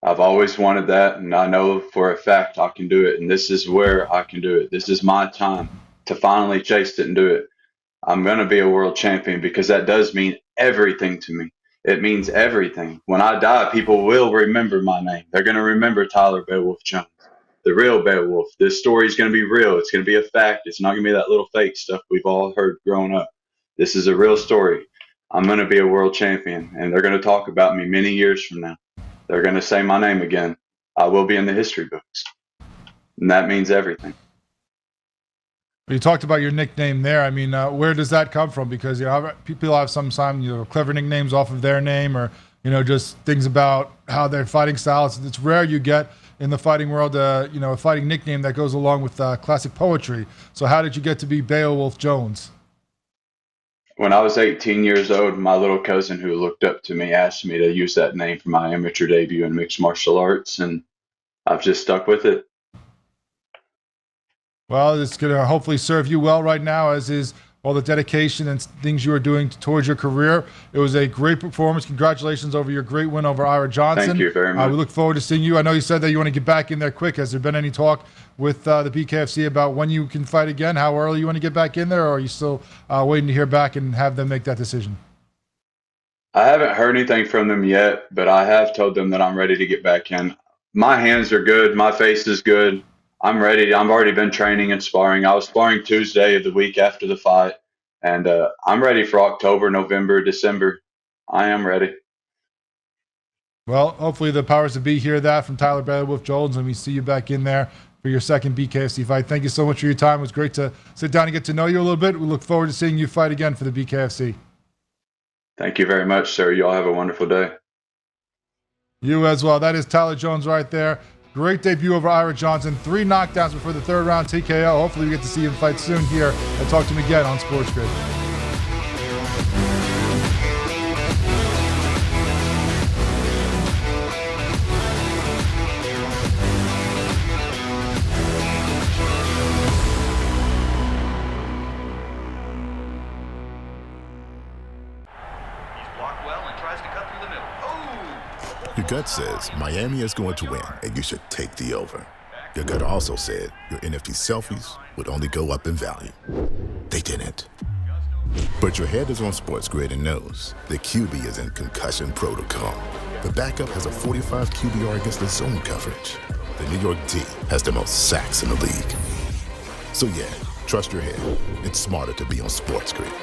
I've always wanted that, and I know for a fact I can do it, and this is where I can do it. This is my time to finally chase it and do it. I'm going to be a world champion because that does mean everything to me. It means everything. When I die, people will remember my name. They're going to remember Tyler Beowulf Jones, the real Beowulf. This story is going to be real. It's going to be a fact. It's not going to be that little fake stuff we've all heard growing up. This is a real story. I'm going to be a world champion, and they're going to talk about me many years from now. They're going to say my name again. I will be in the history books, and that means everything. You talked about your nickname there. I mean, where does that come from? Because people have sometimes clever nicknames off of their name, or just things about how their fighting style. It's rare you get in the fighting world, a fighting nickname that goes along with classic poetry. So how did you get to be Beowulf Jones? When I was 18 years old, my little cousin who looked up to me asked me to use that name for my amateur debut in mixed martial arts, and I've just stuck with it. Well, it's going to hopefully serve you well right now, as is all the dedication and things you are doing towards your career. It was a great performance. Congratulations over your great win over Ira Johnson. Thank you very much. We look forward to seeing you. I know you said that you want to get back in there quick. Has there been any talk with the BKFC about when you can fight again, how early you want to get back in there, or are you still waiting to hear back and have them make that decision? I haven't heard anything from them yet, but I have told them that I'm ready to get back in. My hands are good. My face is good. I'm ready. I've already been training and sparring. I was sparring Tuesday of the week after the fight, and I'm ready for October, November, December. I am ready. Well, hopefully the powers that be hear that from Tyler Beowulf Jones, and we see you back in there for your second BKFC fight. Thank you so much for your time. It was great to sit down and get to know you a little bit. We look forward to seeing you fight again for the BKFC. Thank you very much, sir. You all have a wonderful day. You as well. That is Tyler Jones right there. Great debut over Ira Johnson. 3 knockdowns before the third round TKO. Hopefully we get to see him fight soon here and talk to him again on SportsGrid. Your gut says Miami is going to win, and you should take the over. Your gut also said your NFT selfies would only go up in value. They didn't. But your head is on SportsGrid and knows the QB is in concussion protocol. The backup has a 45 QBR against the zone coverage. The New York D has the most sacks in the league. So yeah, trust your head. It's smarter to be on SportsGrid.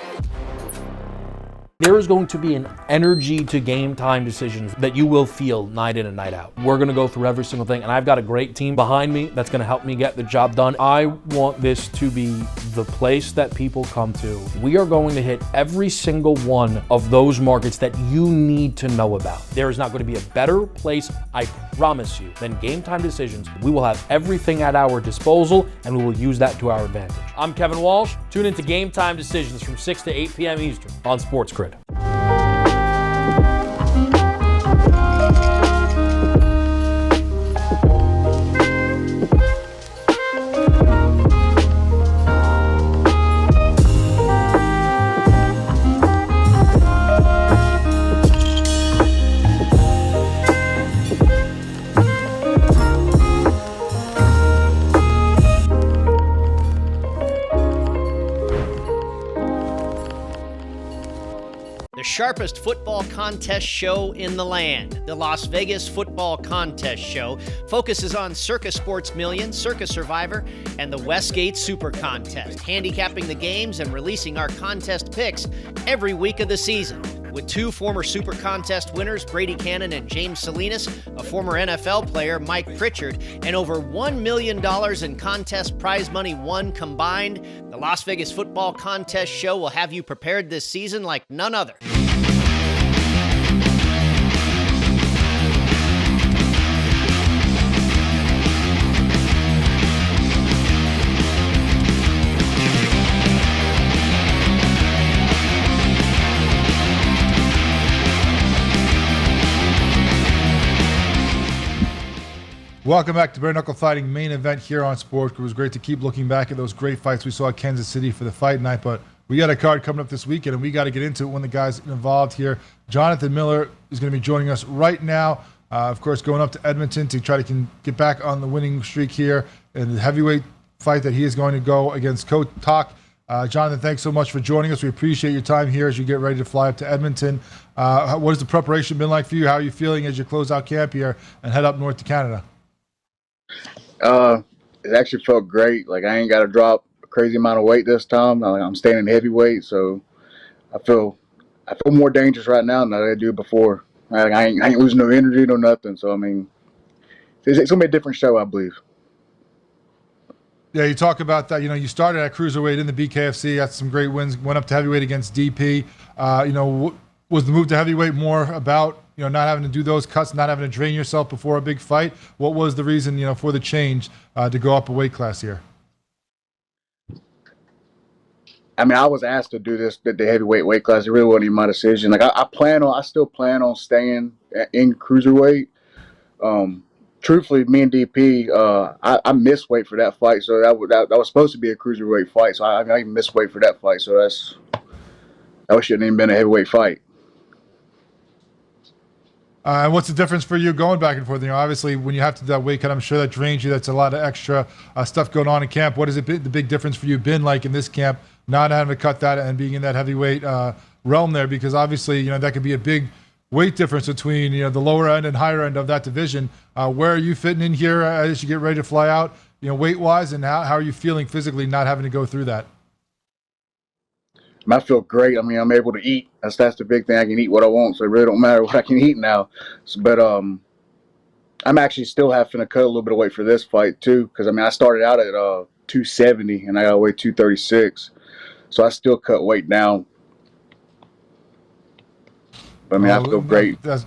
There is going to be an energy to game time decisions that you will feel night in and night out. We're going to go through every single thing, and I've got a great team behind me that's going to help me get the job done. I want this to be the place that people come to. We are going to hit every single one of those markets that you need to know about. There is not going to be a better place, I promise you, than Game Time Decisions. We will have everything at our disposal, and we will use that to our advantage. I'm Kevin Walsh. Tune into Game Time Decisions from 6 to 8 p.m. Eastern on SportsGrid. Sharpest football contest show in the land. The Las Vegas Football Contest Show focuses on Circus Sports Million, Circus Survivor, and the Westgate Super Contest, handicapping the games and releasing our contest picks every week of the season. With 2 former Super Contest winners, Brady Cannon and James Salinas, a former NFL player, Mike Pritchard, and over $1 million in contest prize money won combined, the Las Vegas Football Contest Show will have you prepared this season like none other. Welcome back to Bare Knuckle Fighting main event here on Sports. It was great to keep looking back at those great fights we saw at Kansas City for the fight night, but we got a card coming up this weekend, and we got to get into it when the guys involved here. Jonathan Miller is going to be joining us right now, of course, going up to Edmonton to try to get back on the winning streak here in the heavyweight fight that he is going to go against Kotak. Jonathan, thanks so much for joining us. We appreciate your time here as you get ready to fly up to Edmonton. What has the preparation been like for you? How are you feeling as you close out camp here and head up north to Canada? It actually felt great. Like, I ain't got to drop a crazy amount of weight this time. I'm staying in heavyweight, so I feel I feel more dangerous right now than I did before. I ain't losing no energy, no nothing. So, I mean, it's going to be a different show, I believe. Yeah, you talk about that. You started at cruiserweight in the BKFC, had some great wins, went up to heavyweight against DP. Was the move to heavyweight more about, not having to do those cuts, not having to drain yourself before a big fight? What was the reason, for the change to go up a weight class here? I mean, I was asked to do this, the heavyweight weight class. It really wasn't even my decision. Like, I still plan on staying in cruiserweight. Truthfully, me and DP, I missed weight for that fight, so that was supposed to be a cruiserweight fight. So I missed weight for that fight. So that shouldn't even been a heavyweight fight. And what's the difference for you going back and forth? Obviously, when you have to do that weight cut, I'm sure that drains you. That's a lot of extra stuff going on in camp. What has the big difference for you been like in this camp, not having to cut that and being in that heavyweight realm there? Because obviously, that could be a big weight difference between the lower end and higher end of that division. Where are you fitting in here as you get ready to fly out, weight wise, and how are you feeling physically not having to go through that? I feel great. I mean, I'm able to eat. That's the big thing. I can eat what I want, so it really don't matter what I can eat now. But I'm actually still having to cut a little bit of weight for this fight too, because I started out at 270 and I got to weigh 236, so I still cut weight down. But I feel great. That's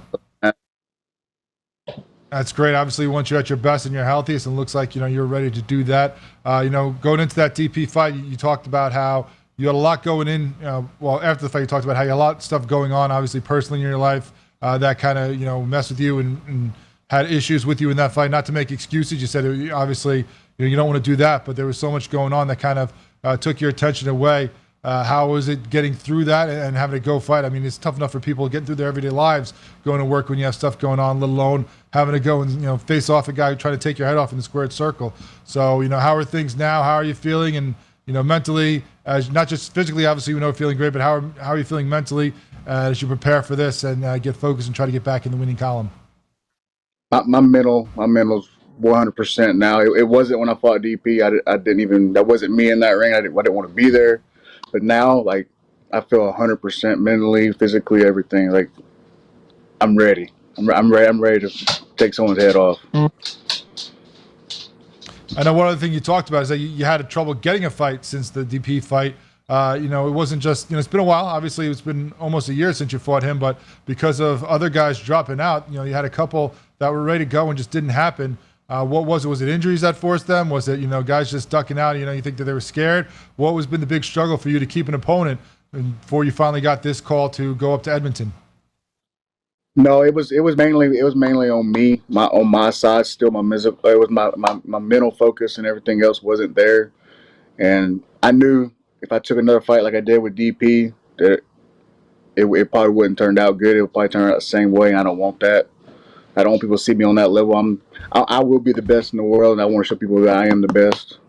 great. Obviously, once you're at your best and your healthiest, and it looks like you're ready to do that. Going into that DP fight, you talked about how you had a lot going in. After the fight, you talked about how you had a lot of stuff going on, obviously personally in your life, that kind of messed with you and had issues with you in that fight. Not to make excuses, you said obviously you don't want to do that, but there was so much going on that kind of took your attention away. How was it getting through that and having to go fight? I mean, it's tough enough for people getting through their everyday lives, going to work when you have stuff going on, let alone having to go and face off a guy trying to take your head off in the squared circle. So how are things now? How are you feeling? And mentally, not just physically, obviously we know feeling great, but how are you feeling mentally as you prepare for this and get focused and try to get back in the winning column? My mental's 100% now. It wasn't when I fought DP. I didn't even, that wasn't me in that ring. I didn't want to be there. But now, like, I feel 100% mentally, physically, everything. Like, I'm ready. I'm ready to take someone's head off. I know one other thing you talked about is that you had trouble getting a fight since the DP fight. It wasn't just, it's been a while. Obviously, it's been almost a year since you fought him, but because of other guys dropping out, you had a couple that were ready to go and just didn't happen. What was it? Was it injuries that forced them? Was it, guys just ducking out? You think that they were scared? What has been the big struggle for you to keep an opponent before you finally got this call to go up to Edmonton? No, it was mainly on me, on my side. Still, it was my mental focus, and everything else wasn't there. And I knew if I took another fight like I did with DP, that it probably wouldn't turn out good. It would probably turn out the same way. And I don't want that. I don't want people to see me on that level. I will be the best in the world, and I want to show people that I am the best.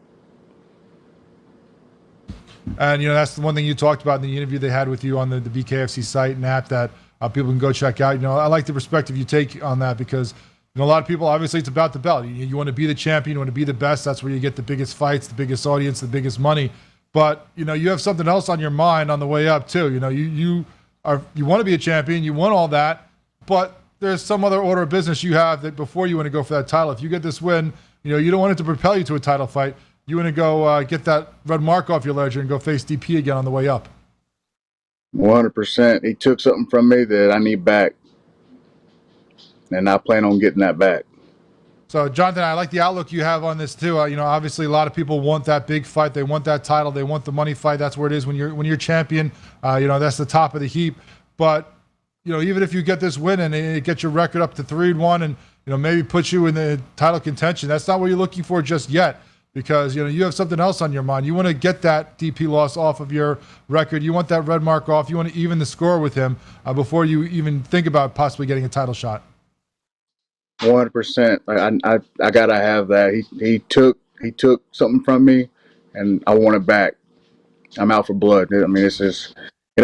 And that's the one thing you talked about in the interview they had with you on the BKFC site and app that people can go check out. I like the perspective you take on that because a lot of people, obviously, it's about the belt. You want to be the champion, you want to be the best. That's where you get the biggest fights, the biggest audience, the biggest money. But you have something else on your mind on the way up too. You want to be a champion, you want all that, but there's some other order of business you have that before you want to go for that title. If you get this win, you don't want it to propel you to a title fight. You want to go get that red mark off your ledger and go face DP again on the way up. 100%. He took something from me that I need back, and I plan on getting that back. So, Jonathan, I like the outlook you have on this too. Obviously, a lot of people want that big fight. They want that title. They want the money fight. That's where it is when you're champion. That's the top of the heap. But even if you get this win and it gets your record up to 3-1 and maybe puts you in the title contention, that's not what you're looking for just yet. Because you have something else on your mind. You want to get that DP loss off of your record. You want that red mark off. You want to even the score with him before you even think about possibly getting a title shot. 100%. I gotta have that. He took something from me, and I want it back. I'm out for blood. I mean, it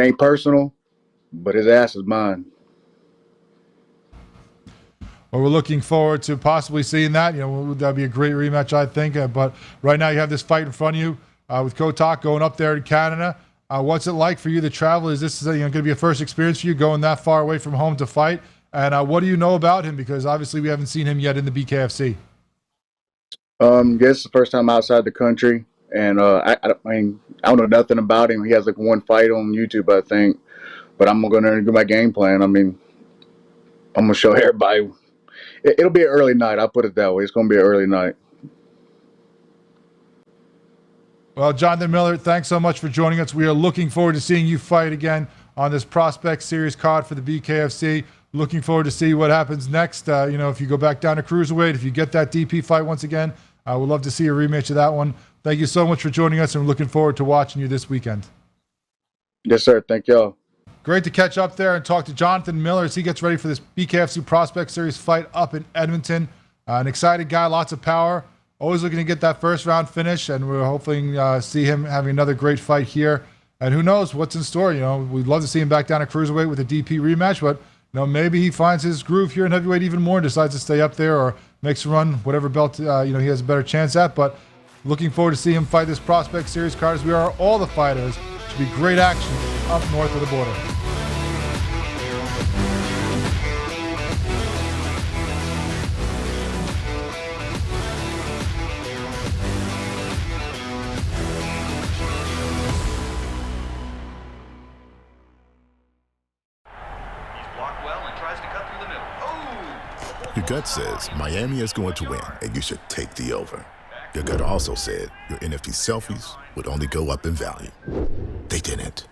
ain't personal, but his ass is mine. Well, we're looking forward to possibly seeing that. That'd be a great rematch, I think. But right now, you have this fight in front of you with Kotak going up there in Canada. What's it like for you to travel? Is this going to be a first experience for you going that far away from home to fight? And what do you know about him? Because obviously we haven't seen him yet in the BKFC. This is the first time outside the country, and I mean, I don't know nothing about him. He has like one fight on YouTube, I think, but I'm going to do my game plan. I mean, I'm going to show everybody. It'll be an early night. I'll put it that way. It's going to be an early night. Well, Jonathan Miller, thanks so much for joining us. We are looking forward to seeing you fight again on this Prospect Series card for the BKFC. Looking forward to see what happens next. If you go back down to cruiserweight, if you get that DP fight once again, I would love to see a rematch of that one. Thank you so much for joining us, and we're looking forward to watching you this weekend. Yes, sir. Thank y'all. Great to catch up there and talk to Jonathan Miller as he gets ready for this BKFC Prospect Series fight up in Edmonton. An excited guy, lots of power. Always looking to get that first round finish, and we're hoping see him having another great fight here. And who knows what's in store? We'd love to see him back down at cruiserweight with a DP rematch, but maybe he finds his groove here in heavyweight even more and decides to stay up there or makes a run, whatever belt he has a better chance at. But looking forward to see him fight this Prospect Series card as we are all the fighters. Should be great action up north of the border. Your gut says Miami is going to win, and you should take the over. Your gut also said your NFT selfies would only go up in value. They didn't.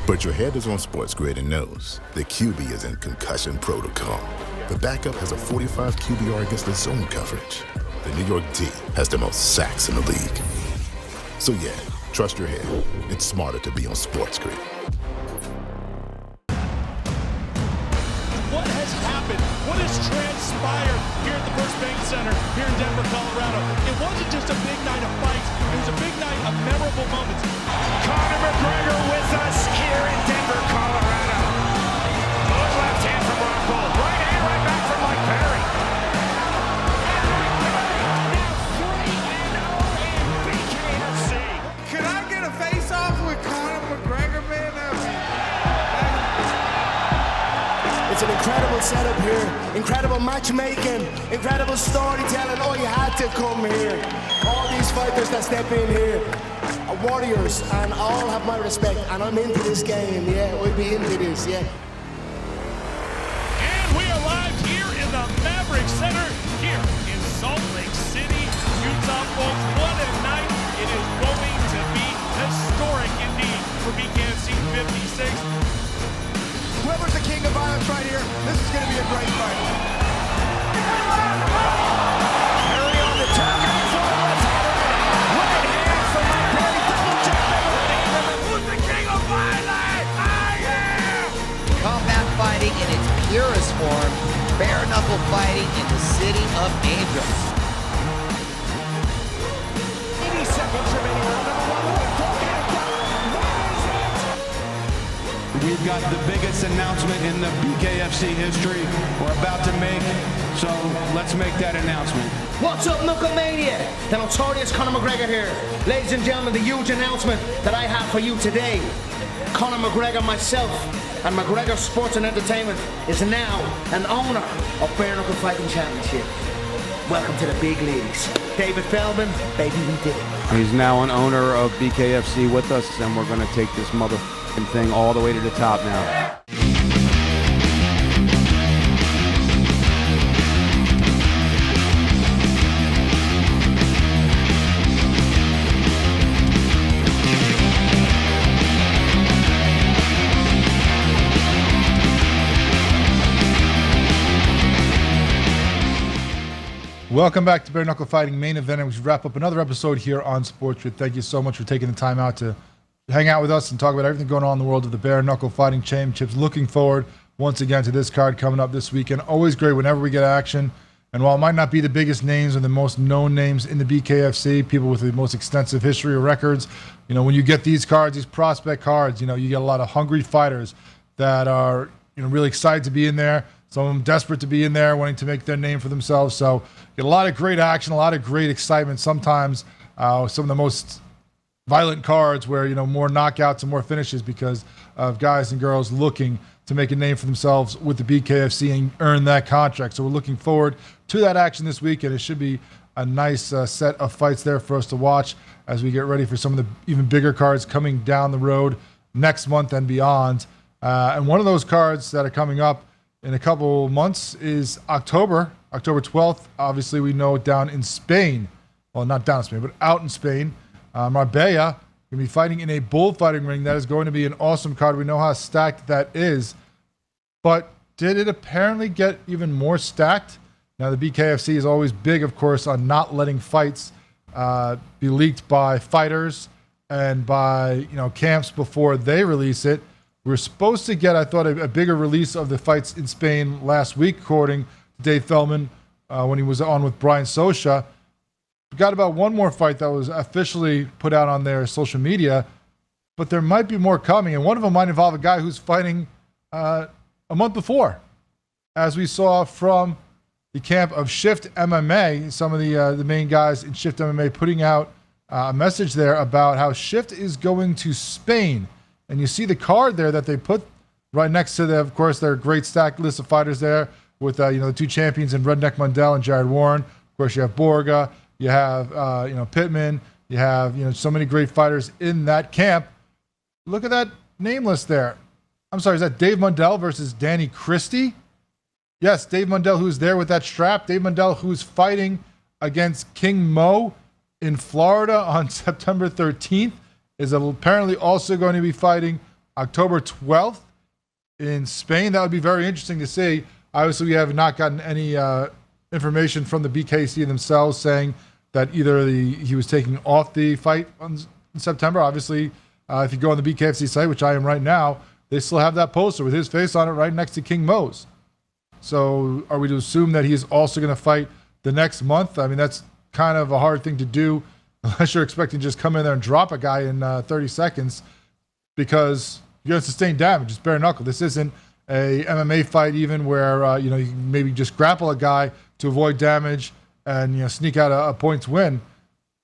But your head is on SportsGrid and knows the QB is in concussion protocol. The backup has a 45 QBR against the zone coverage. The New York D has the most sacks in the league. So yeah, trust your head. It's smarter to be on SportsGrid. What has happened? What has transpired here at the First Bank Center here in Denver, Colorado? It wasn't just a big night of fights. It was a big night of memorable moments. Conor McGregor with us here in Denver, Colorado. Good left hand from Rockhold. Right hand right back from Mike Perry. Now 3-0 in BKFC. Could I get a face-off with Conor McGregor, man? It's an incredible setup here, incredible matchmaking, incredible storytelling. Oh, you had to come here. All these fighters that step in here are warriors, and all have my respect. And I'm into this game, yeah. We'll be into this, yeah. And we are live here in the Maverick Center here in Salt Lake City, Utah, folks. What a night. It is going to be historic indeed for BKFC 56. Whoever's the king of violence right here, this is going to be a great fight. Perry on the target for the left hand. Right hand from Mike Perry. Double jab. Who's the king of violence? I am! Combat fighting in its purest form, bare knuckle fighting in the city of angels. 80 seconds remaining. We've got the biggest announcement in the BKFC history we're about to make, so let's make that announcement. What's up, Knuckle Mania? The notorious Conor McGregor here. Ladies and gentlemen, the huge announcement that I have for you today. Conor McGregor, myself, and McGregor Sports and Entertainment is now an owner of Bare Knuckle Fighting Championship. Welcome to the big leagues. David Feldman, baby, we did it. He's now an owner of BKFC with us, and we're going to take this motherfucking thing all the way to the top now. Welcome back to Bare Knuckle Fighting Main Event, and we should wrap up another episode here on SportsGrid. Thank you so much for taking the time out to hang out with us and talk about everything going on in the world of the Bare Knuckle Fighting Championships. Looking forward once again to this card coming up this weekend. Always great whenever we get action. And while it might not be the biggest names or the most known names in the BKFC, people with the most extensive history or records, when you get these cards, these prospect cards, you get a lot of hungry fighters that are really excited to be in there. Some of them desperate to be in there, wanting to make their name for themselves. So get a lot of great action, a lot of great excitement. Sometimes some of the most violent cards where, more knockouts and more finishes because of guys and girls looking to make a name for themselves with the BKFC and earn that contract. So we're looking forward to that action this weekend. It should be a nice set of fights there for us to watch as we get ready for some of the even bigger cards coming down the road next month and beyond. And one of those cards that are coming up in a couple months is October 12th. Obviously, we know down in Spain. Well, not down in Spain, but out in Spain. Marbella going to be fighting in a bullfighting ring. That is going to be an awesome card. We know how stacked that is. But did it apparently get even more stacked? Now, the BKFC is always big, of course, on not letting fights be leaked by fighters and by camps before they release it. We were supposed to get, I thought, a bigger release of the fights in Spain last week, according to Dave Feldman, when he was on with Brian Sosha. We got about one more fight that was officially put out on their social media, but there might be more coming, and one of them might involve a guy who's fighting a month before, as we saw from the camp of Shift MMA. Some of the main guys in Shift MMA putting out a message there about how Shift is going to Spain, and you see the card there that they put right next to of course, their great stacked list of fighters there with the two champions in Redneck Mundell and Jared Warren. Of course, you have Borga. You have, Pittman. You have, so many great fighters in that camp. Look at that name list there. I'm sorry, is that Dave Mundell versus Danny Christie? Yes, Dave Mundell, who's there with that strap. Dave Mundell, who's fighting against King Mo in Florida on September 13th, is apparently also going to be fighting October 12th in Spain. That would be very interesting to see. Obviously, we have not gotten any information from the BKC themselves saying that either he was taking off the fight in September. Obviously, if you go on the BKFC site, which I am right now, they still have that poster with his face on it right next to King Mo's. So are we to assume that he is also going to fight the next month? I mean, that's kind of a hard thing to do unless you're expecting to just come in there and drop a guy in 30 seconds because you're going to sustain damage. It's bare knuckle. This isn't a MMA fight even where, you can maybe just grapple a guy to avoid damage and, sneak out a points win.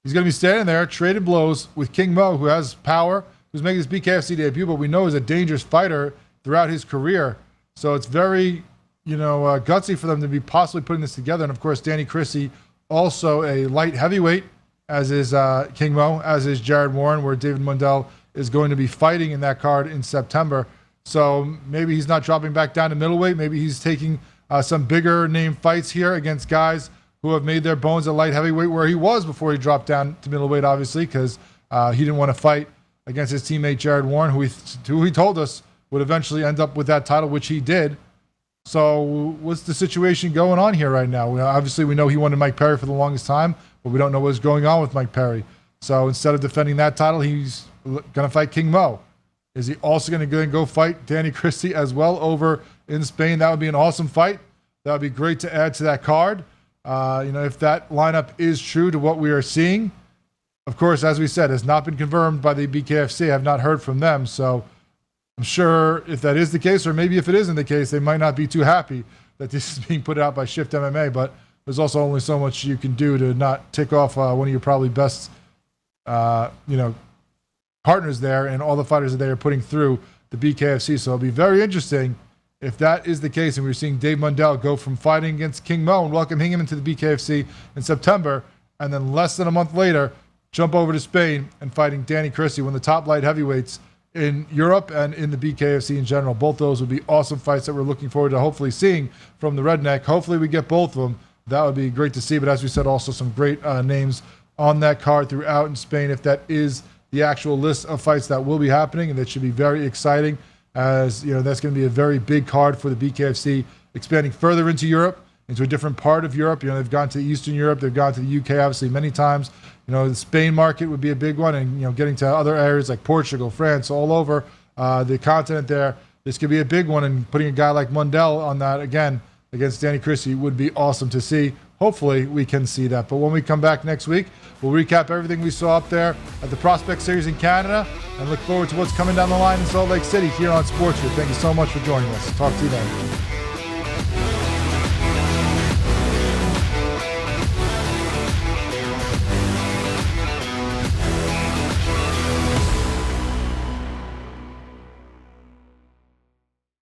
He's going to be standing there, trading blows with King Mo, who has power, who's making his BKFC debut, but we know is a dangerous fighter throughout his career. So it's very, gutsy for them to be possibly putting this together. And, of course, Danny Christie, also a light heavyweight, as is King Mo, as is Jared Warren, where David Mundell is going to be fighting in that card in September. So maybe he's not dropping back down to middleweight. Maybe he's taking some bigger name fights here against guys who have made their bones at light heavyweight, where he was before he dropped down to middleweight, obviously, because he didn't want to fight against his teammate Jared Warren, who he told us would eventually end up with that title, which he did. So what's the situation going on here right now? Obviously, we know he wanted Mike Perry for the longest time, but we don't know what's going on with Mike Perry. So instead of defending that title, he's going to fight King Mo. Is he also going to go fight Danny Christie as well over in Spain? That would be an awesome fight. That would be great to add to that card. If that lineup is true to what we are seeing, of course, as we said, has not been confirmed by the BKFC. I have not heard from them. So I'm sure if that is the case, or maybe if it isn't the case, they might not be too happy that this is being put out by Shift MMA. But there's also only so much you can do to not tick off one of your probably best, partners there, and all the fighters that they are putting through the BKFC. So it'll be very interesting if that is the case, and we're seeing Dave Mundell go from fighting against King Mo and welcoming him into the BKFC in September, and then less than a month later, jump over to Spain and fighting Danny Christie, one of the top light heavyweights in Europe and in the BKFC in general. Both those would be awesome fights that we're looking forward to hopefully seeing from the Redneck. Hopefully we get both of them. That would be great to see. But as we said, also some great names on that card throughout in Spain, if that is the actual list of fights that will be happening, and that should be very exciting, as that's going to be a very big card for the BKFC, expanding further into Europe, into a different part of Europe. They've gone to Eastern Europe, they've gone to the UK obviously many times. The Spain market would be a big one, and getting to other areas like Portugal, France, all over the continent there. This could be a big one, and putting a guy like Mundell on that again against Danny Christie would be awesome to see. Hopefully we can see that. But when we come back next week, we'll recap everything we saw up there at the Prospect Series in Canada and look forward to what's coming down the line in Salt Lake City here on SportsGrid. Thank you so much for joining us. Talk to you then.